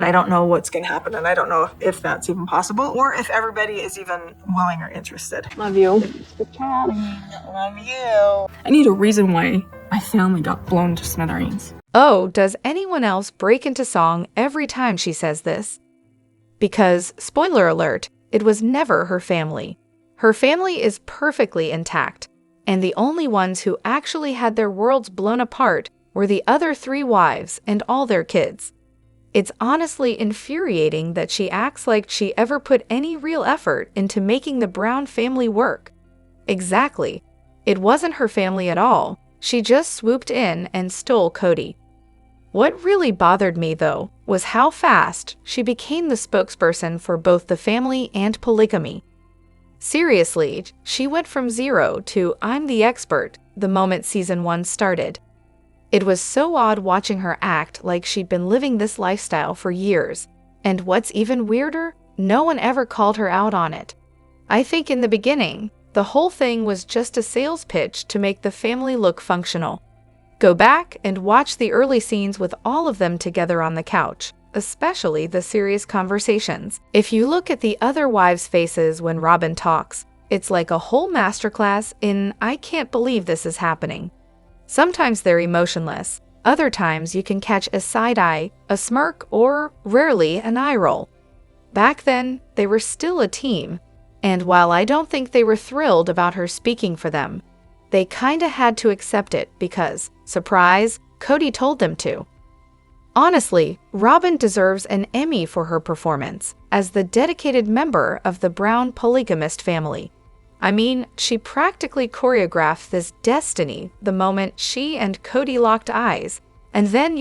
I don't know what's going to happen, and I don't know if that's even possible, or if everybody is even willing or interested. Love you. Good chat. Love you. I need a reason why my family got blown to smithereens. Oh, does anyone else break into song every time she says this? Because, spoiler alert, it was never her family. Her family is perfectly intact, and the only ones who actually had their worlds blown apart were the other 3 wives and all their kids. It's honestly infuriating that she acts like she ever put any real effort into making the Brown family work. Exactly. It wasn't her family at all. She just swooped in and stole Kody. What really bothered me, though, was how fast she became the spokesperson for both the family and polygamy. Seriously, she went from 0 to "I'm the expert" the moment season 1 started. It was so odd watching her act like she'd been living this lifestyle for years. And what's even weirder, no one ever called her out on it. I think in the beginning, the whole thing was just a sales pitch to make the family look functional. Go back and watch the early scenes with all of them together on the couch, especially the serious conversations. If you look at the other wives' faces when Robyn talks, it's like a whole masterclass in "I can't believe this is happening." Sometimes they're emotionless, other times you can catch a side eye, a smirk, or, rarely, an eye roll. Back then, they were still a team, and while I don't think they were thrilled about her speaking for them, they kinda had to accept it because, surprise, Kody told them to. Honestly, Robyn deserves an Emmy for her performance as the dedicated member of the Brown polygamist family. I mean, she practically choreographed this destiny the moment she and Kody locked eyes, and then,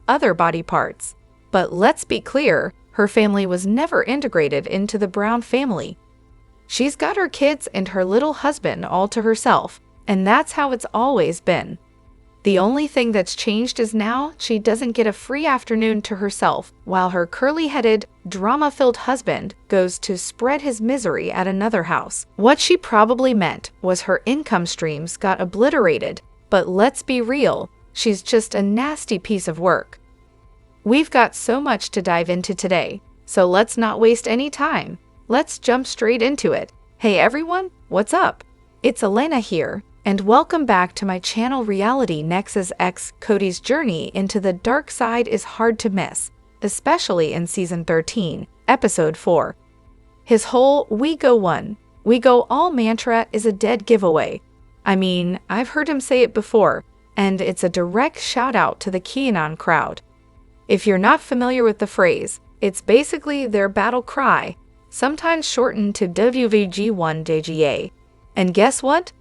other body parts. But let's be clear, her family was never integrated into the Brown family. She's got her kids and her little husband all to herself, and that's how it's always been. The only thing that's changed is now she doesn't get a free afternoon to herself while her curly-headed, drama-filled husband goes to spread his misery at another house. What she probably meant was her income streams got obliterated, but let's be real, she's just a nasty piece of work. We've got so much to dive into today, so let's not waste any time. Let's jump straight into it. Hey everyone, what's up? It's Elena here, and welcome back to my channel Reality Nexus X. Kody's journey into the dark side is hard to miss, especially in Season 13, Episode 4. His whole "we go one, we go all" mantra is a dead giveaway. I mean, I've heard him say it before, and it's a direct shout-out to the QAnon crowd. If you're not familiar with the phrase, it's basically their battle cry, sometimes shortened to WVG1DGA. And guess what?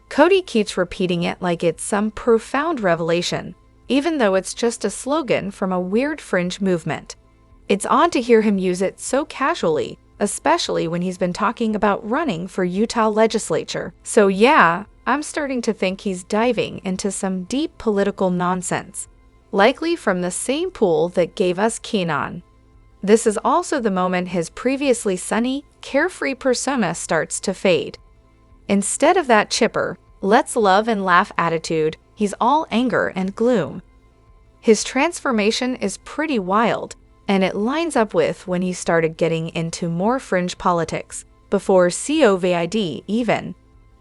Kody keeps repeating it like it's some profound revelation, even though it's just a slogan from a weird fringe movement. It's odd to hear him use it so casually, especially when he's been talking about running for Utah legislature. So yeah, I'm starting to think he's diving into some deep political nonsense, likely from the same pool that gave us QAnon. This is also the moment his previously sunny, carefree persona starts to fade. Instead of that chipper, let's love and laugh attitude, he's all anger and gloom. His transformation is pretty wild, and it lines up with when he started getting into more fringe politics, before COVID even.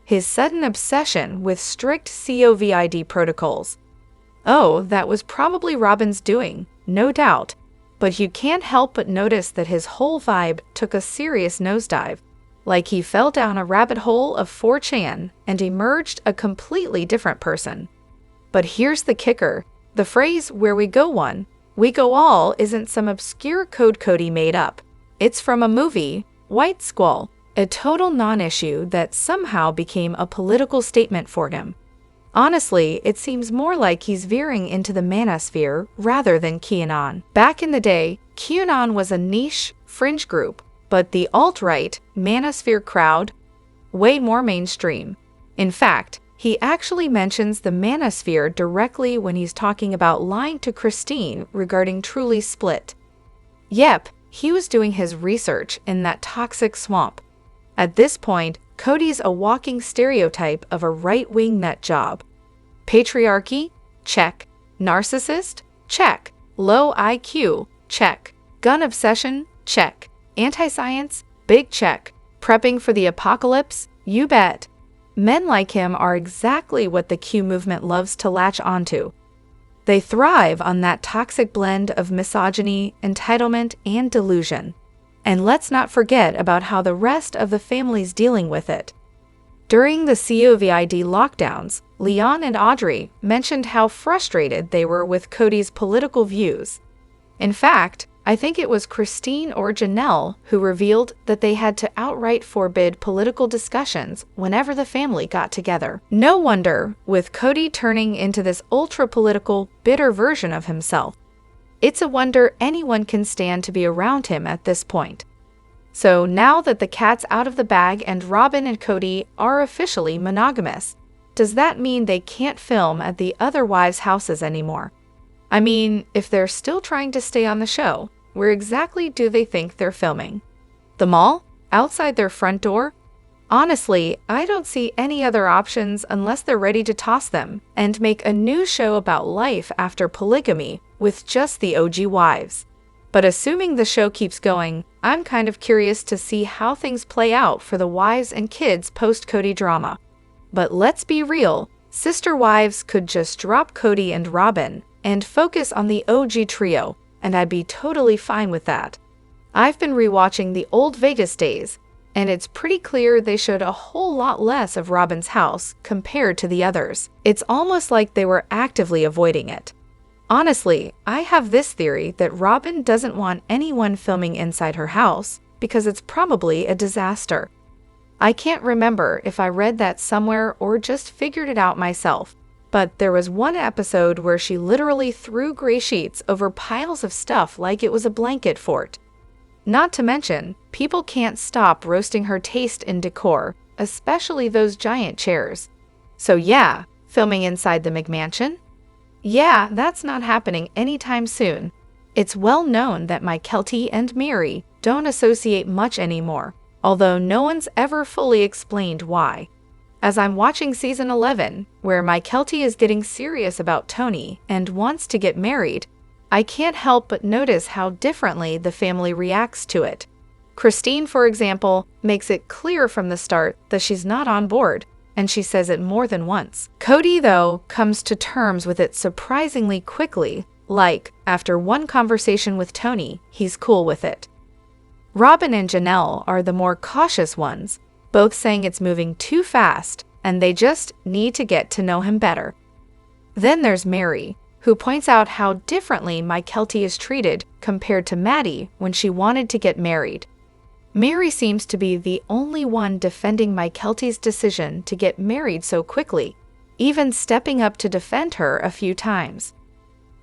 His sudden obsession with strict COVID protocols. Oh, that was probably Robyn's doing, no doubt, but you can't help but notice that his whole vibe took a serious nosedive. Like he fell down a rabbit hole of 4chan and emerged a completely different person. But here's the kicker. The phrase "where we go one, we go all" isn't some obscure code Kody made up. It's from a movie, White Squall, a total non-issue that somehow became a political statement for him. Honestly, it seems more like he's veering into the manosphere rather than QAnon. Back in the day, QAnon was a niche, fringe group, but the alt-right, manosphere crowd, way more mainstream. In fact, he actually mentions the manosphere directly when he's talking about lying to Christine regarding Truly Split. Yep, he was doing his research in that toxic swamp. At this point, Kody's a walking stereotype of a right-wing nut job. Patriarchy? Check. Narcissist? Check. Low IQ? Check. Gun obsession? Check. Anti-science? Big check. Prepping for the apocalypse? You bet. Men like him are exactly what the Q movement loves to latch onto. They thrive on that toxic blend of misogyny, entitlement, and delusion. And let's not forget about how the rest of the family's dealing with it. During the COVID lockdowns, Leon and Audrey mentioned how frustrated they were with Kody's political views. In fact, I think it was Christine or Janelle who revealed that they had to outright forbid political discussions whenever the family got together. No wonder, with Kody turning into this ultra-political, bitter version of himself. It's a wonder anyone can stand to be around him at this point. So now that the cat's out of the bag and Robyn and Kody are officially monogamous, does that mean they can't film at the other wives' houses anymore? I mean, if they're still trying to stay on the show, where exactly do they think they're filming? The mall? Outside their front door? Honestly, I don't see any other options unless they're ready to toss them and make a new show about life after polygamy with just the OG wives. But assuming the show keeps going, I'm kind of curious to see how things play out for the wives and kids post-Kody drama. But let's be real, sister wives could just drop Kody and Robyn and focus on the OG trio, and I'd be totally fine with that. I've been rewatching the old Vegas days, and it's pretty clear they showed a whole lot less of Robyn's house compared to the others. It's almost like they were actively avoiding it. Honestly, I have this theory that Robyn doesn't want anyone filming inside her house because it's probably a disaster. I can't remember if I read that somewhere or just figured it out myself, but there was one episode where she literally threw gray sheets over piles of stuff like it was a blanket fort. Not to mention, people can't stop roasting her taste in decor, especially those giant chairs. So yeah, filming inside the McMansion? Yeah, that's not happening anytime soon. It's well known that Myketli&Meri don't associate much anymore, although no one's ever fully explained why. As I'm watching season 11, where Myketli is getting serious about Tony and wants to get married, I can't help but notice how differently the family reacts to it. Christine, for example, makes it clear from the start that she's not on board, and she says it more than once. Kody, though, comes to terms with it surprisingly quickly, like, after one conversation with Tony, he's cool with it. Robyn and Janelle are the more cautious ones, both saying it's moving too fast, and they just need to get to know him better. Then there's Meri, who points out how differently Myketli is treated compared to Maddie when she wanted to get married. Meri seems to be the only one defending Myketli's decision to get married so quickly, even stepping up to defend her a few times.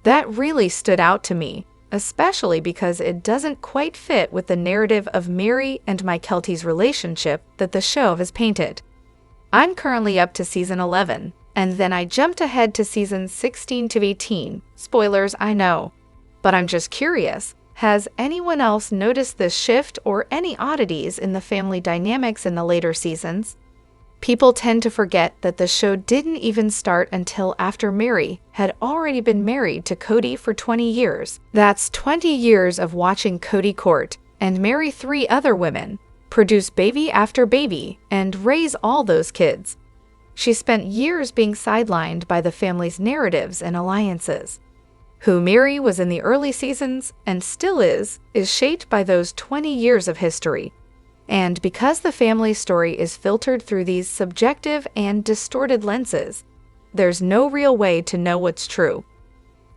That really stood out to me, especially because it doesn't quite fit with the narrative of Meri and Myketli's relationship that the show has painted. I'm currently up to season 11, and then I jumped ahead to seasons 16 to 18. Spoilers, I know. But I'm just curious, has anyone else noticed this shift or any oddities in the family dynamics in the later seasons? People tend to forget that the show didn't even start until after Meri had already been married to Kody for 20 years. That's 20 years of watching Kody court and marry 3 other women, produce baby after baby, and raise all those kids. She spent years being sidelined by the family's narratives and alliances. Who Meri was in the early seasons, and still is shaped by those 20 years of history. And because the family story is filtered through these subjective and distorted lenses, there's no real way to know what's true.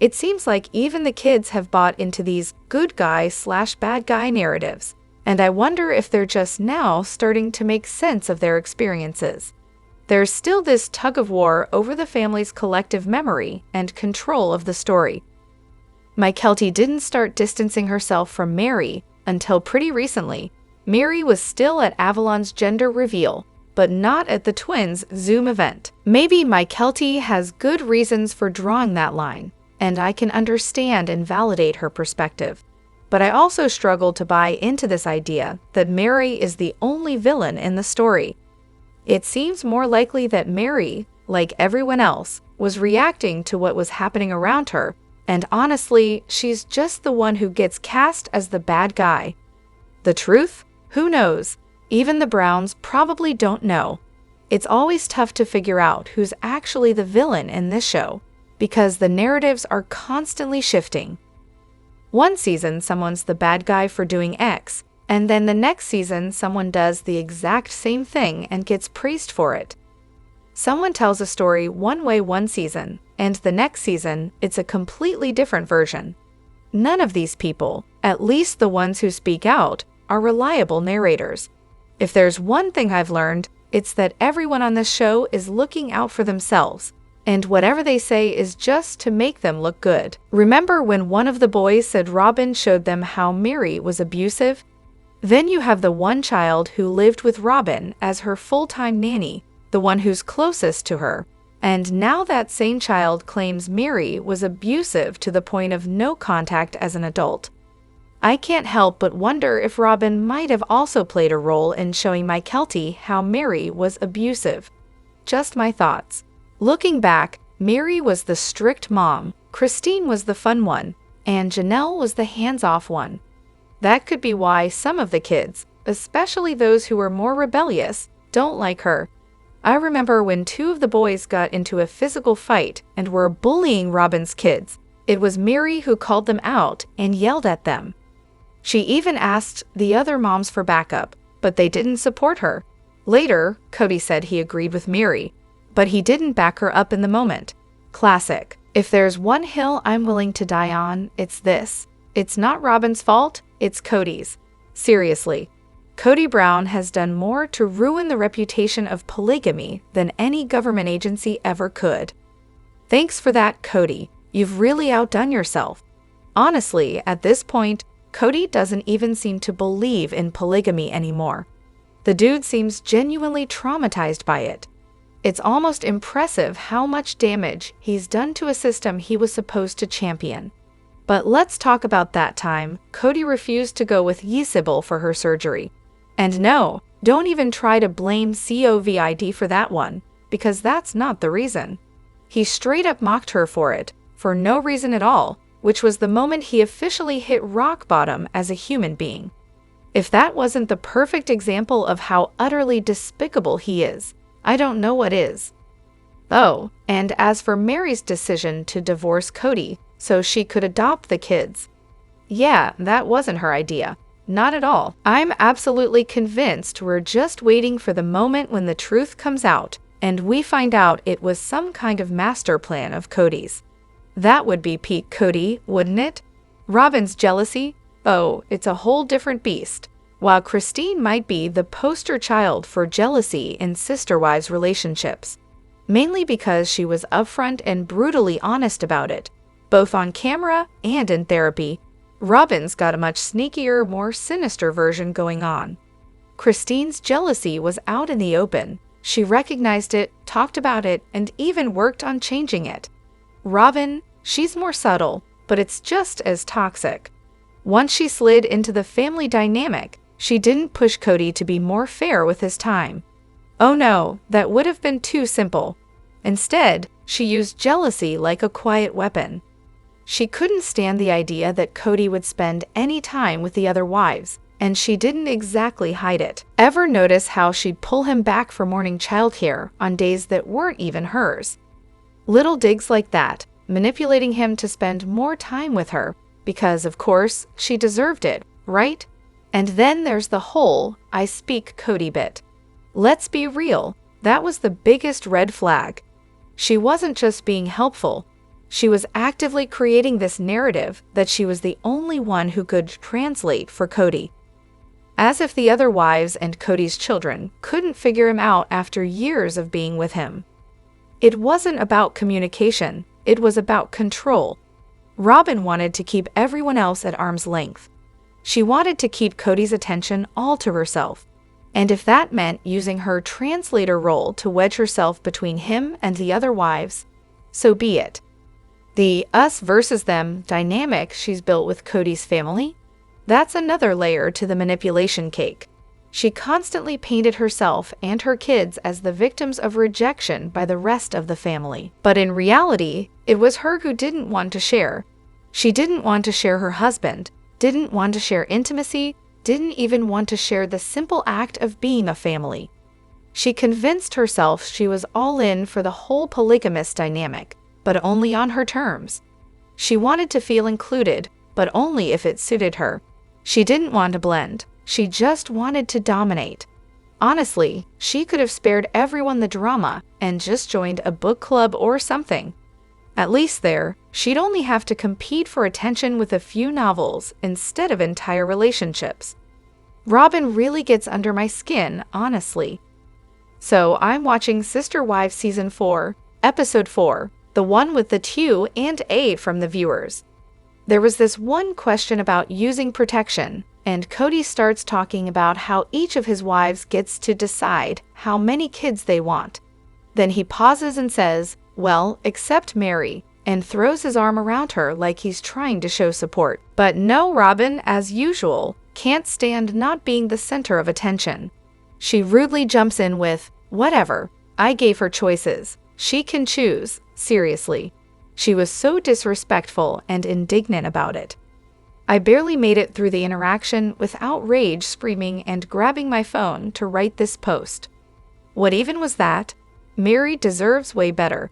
It seems like even the kids have bought into these good guy/bad guy narratives, and I wonder if they're just now starting to make sense of their experiences. There's still this tug-of-war over the family's collective memory and control of the story. Myketli didn't start distancing herself from Meri until pretty recently. Meri was still at Avalon's gender reveal, but not at the twins' Zoom event. Maybe Myketli has good reasons for drawing that line, and I can understand and validate her perspective. But I also struggle to buy into this idea that Meri is the only villain in the story. It seems more likely that Meri, like everyone else, was reacting to what was happening around her And honestly, she's just the one who gets cast as the bad guy. The truth? Who knows? Even the Browns probably don't know. It's always tough to figure out who's actually the villain in this show, because the narratives are constantly shifting. One season, someone's the bad guy for doing X, and then the next season, someone does the exact same thing and gets praised for it. Someone tells a story one way one season, and the next season, it's a completely different version. None of these people, at least the ones who speak out, are reliable narrators. If there's one thing I've learned, it's that everyone on this show is looking out for themselves, and whatever they say is just to make them look good. Remember when one of the boys said Robyn showed them how Meri was abusive? Then you have the one child who lived with Robyn as her full-time nanny, the one who's closest to her, and now that same child claims Meri was abusive to the point of no contact as an adult. I can't help but wonder if Robyn might have also played a role in showing Myketli how Meri was abusive. Just my thoughts. Looking back, Meri was the strict mom, Christine was the fun one, and Janelle was the hands-off one. That could be why some of the kids, especially those who were more rebellious, don't like her. I remember when two of the boys got into a physical fight and were bullying Robyn's kids. It was Meri who called them out and yelled at them. She even asked the other moms for backup, but they didn't support her. Later, Kody said he agreed with Meri, but he didn't back her up in the moment. Classic. If there's one hill I'm willing to die on, it's this. It's not Robyn's fault, it's Kody's. Seriously. Kody Brown has done more to ruin the reputation of polygamy than any government agency ever could. Thanks for that, Kody. You've really outdone yourself. Honestly, at this point, Kody doesn't even seem to believe in polygamy anymore. The dude seems genuinely traumatized by it. It's almost impressive how much damage he's done to a system he was supposed to champion. But let's talk about that time Kody refused to go with Ysabel for her surgery. And no, don't even try to blame COVID for that one, because that's not the reason. He straight up mocked her for it, for no reason at all, which was the moment he officially hit rock bottom as a human being. If that wasn't the perfect example of how utterly despicable he is, I don't know what is. Oh, and as for Meri's decision to divorce Kody so she could adopt the kids, yeah, that wasn't her idea. Not at all. I'm absolutely convinced we're just waiting for the moment when the truth comes out and we find out it was some kind of master plan of Kody's. That would be peak Kody, wouldn't it? Robyn's jealousy? Oh, it's a whole different beast. While Christine might be the poster child for jealousy in sister-wives relationships, mainly because she was upfront and brutally honest about it, both on camera and in therapy, Robyn's got a much sneakier, more sinister version going on. Christine's jealousy was out in the open. She recognized it, talked about it, and even worked on changing it. Robyn, she's more subtle, but it's just as toxic. Once she slid into the family dynamic, she didn't push Kody to be more fair with his time. Oh no, that would have been too simple. Instead, she used jealousy like a quiet weapon. She couldn't stand the idea that Kody would spend any time with the other wives, and she didn't exactly hide it. Ever notice how she'd pull him back for morning childcare on days that weren't even hers? Little digs like that, manipulating him to spend more time with her, because, of course, she deserved it, right? And then there's the whole I speak Kody bit. Let's be real, that was the biggest red flag. She wasn't just being helpful. She was actively creating this narrative that she was the only one who could translate for Kody. As if the other wives and Kody's children couldn't figure him out after years of being with him. It wasn't about communication, it was about control. Robyn wanted to keep everyone else at arm's length. She wanted to keep Kody's attention all to herself. And if that meant using her translator role to wedge herself between him and the other wives, so be it. The us versus them dynamic she's built with Kody's family, that's another layer to the manipulation cake. She constantly painted herself and her kids as the victims of rejection by the rest of the family. But in reality, it was her who didn't want to share. She didn't want to share her husband, didn't want to share intimacy, didn't even want to share the simple act of being a family. She convinced herself she was all in for the whole polygamous dynamic, but only on her terms. She wanted to feel included, but only if it suited her. She didn't want to blend, she just wanted to dominate. Honestly, she could have spared everyone the drama and just joined a book club or something. At least there, she'd only have to compete for attention with a few novels instead of entire relationships. Robyn really gets under my skin, honestly. So I'm watching Sister Wives Season 4, Episode 4, the one with the Q and A from the viewers. There was this one question about using protection, and Kody starts talking about how each of his wives gets to decide how many kids they want. Then he pauses and says, "Well, except Meri," and throws his arm around her like he's trying to show support. But no, Robyn, as usual, can't stand not being the center of attention. She rudely jumps in with, "Whatever, I gave her choices. She can choose." Seriously. She was so disrespectful and indignant about it. I barely made it through the interaction without rage screaming and grabbing my phone to write this post. What even was that? Meri deserves way better.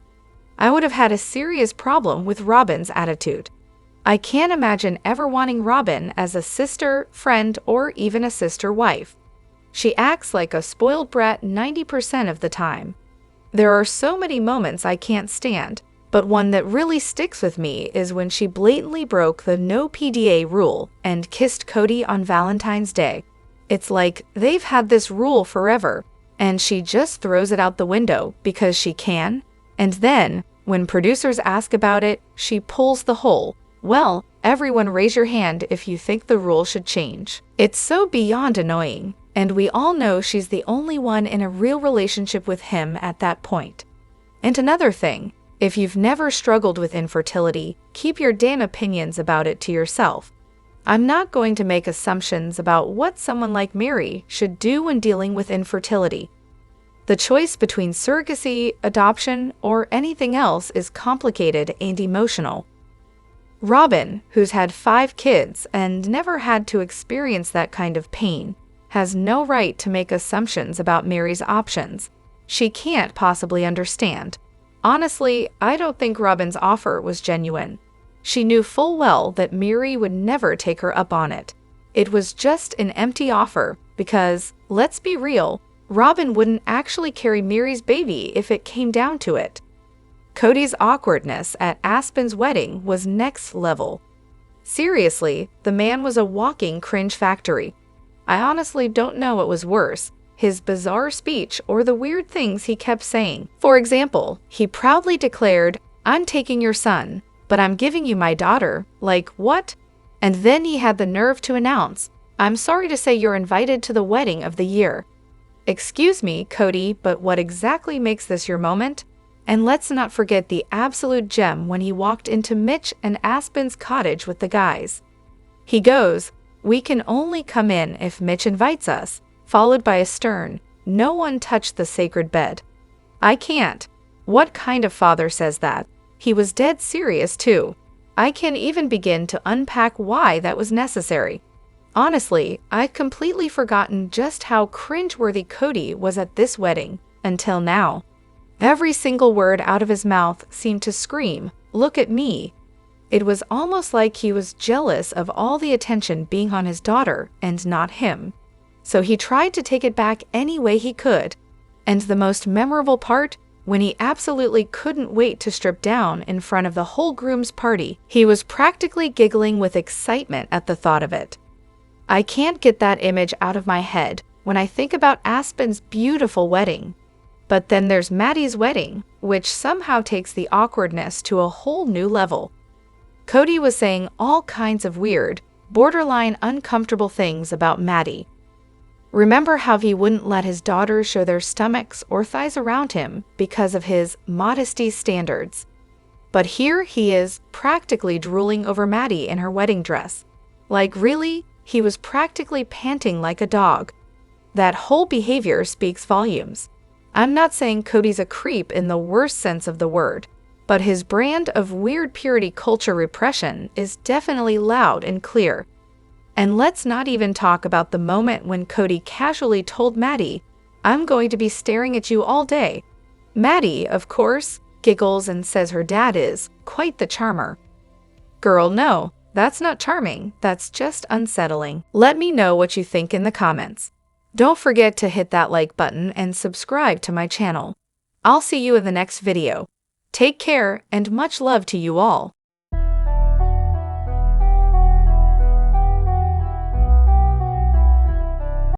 I would have had a serious problem with Robyn's attitude. I can't imagine ever wanting Robyn as a sister, friend, or even a sister wife. She acts like a spoiled brat 90% of the time. There are so many moments I can't stand, but one that really sticks with me is when she blatantly broke the no PDA rule and kissed Kody on Valentine's Day. It's like they've had this rule forever, and she just throws it out the window because she can, and then, when producers ask about it, she pulls the whole, "Well, everyone raise your hand if you think the rule should change." It's so beyond annoying, and we all know she's the only one in a real relationship with him at that point. And another thing, if you've never struggled with infertility, keep your damn opinions about it to yourself. I'm not going to make assumptions about what someone like Meri should do when dealing with infertility. The choice between surrogacy, adoption, or anything else is complicated and emotional. Robyn, who's had 5 kids and never had to experience that kind of pain, has no right to make assumptions about Meri's options. She can't possibly understand. Honestly, I don't think Robyn's offer was genuine. She knew full well that Meri would never take her up on it. It was just an empty offer because, let's be real, Robyn wouldn't actually carry Meri's baby if it came down to it. Kody's awkwardness at Aspen's wedding was next level. Seriously, the man was a walking cringe factory. I honestly don't know what was worse, his bizarre speech or the weird things he kept saying. For example, he proudly declared, "I'm taking your son, but I'm giving you my daughter." Like, what? And then he had the nerve to announce, "I'm sorry to say you're invited to the wedding of the year." Excuse me, Kody, but what exactly makes this your moment? And let's not forget the absolute gem when he walked into Mitch and Aspen's cottage with the guys. He goes, "We can only come in if Mitch invites us," followed by a stern, "No one touched the sacred bed." I can't. What kind of father says that? He was dead serious too. I can't even begin to unpack why that was necessary. Honestly, I'd completely forgotten just how cringeworthy Kody was at this wedding, until now. Every single word out of his mouth seemed to scream, "Look at me." It was almost like he was jealous of all the attention being on his daughter and not him. So he tried to take it back any way he could. And the most memorable part, when he absolutely couldn't wait to strip down in front of the whole groom's party, he was practically giggling with excitement at the thought of it. I can't get that image out of my head when I think about Aspen's beautiful wedding. But then there's Maddie's wedding, which somehow takes the awkwardness to a whole new level. Kody was saying all kinds of weird, borderline uncomfortable things about Maddie. Remember how he wouldn't let his daughters show their stomachs or thighs around him because of his modesty standards. But here he is practically drooling over Maddie in her wedding dress. Like really, he was practically panting like a dog. That whole behavior speaks volumes. I'm not saying Kody's a creep in the worst sense of the word, but his brand of weird purity culture repression is definitely loud and clear. And let's not even talk about the moment when Kody casually told Maddie, "I'm going to be staring at you all day." Maddie, of course, giggles and says her dad is quite the charmer. Girl, no, that's not charming, that's just unsettling. Let me know what you think in the comments. Don't forget to hit that like button and subscribe to my channel. I'll see you in the next video. Take care and much love to you all.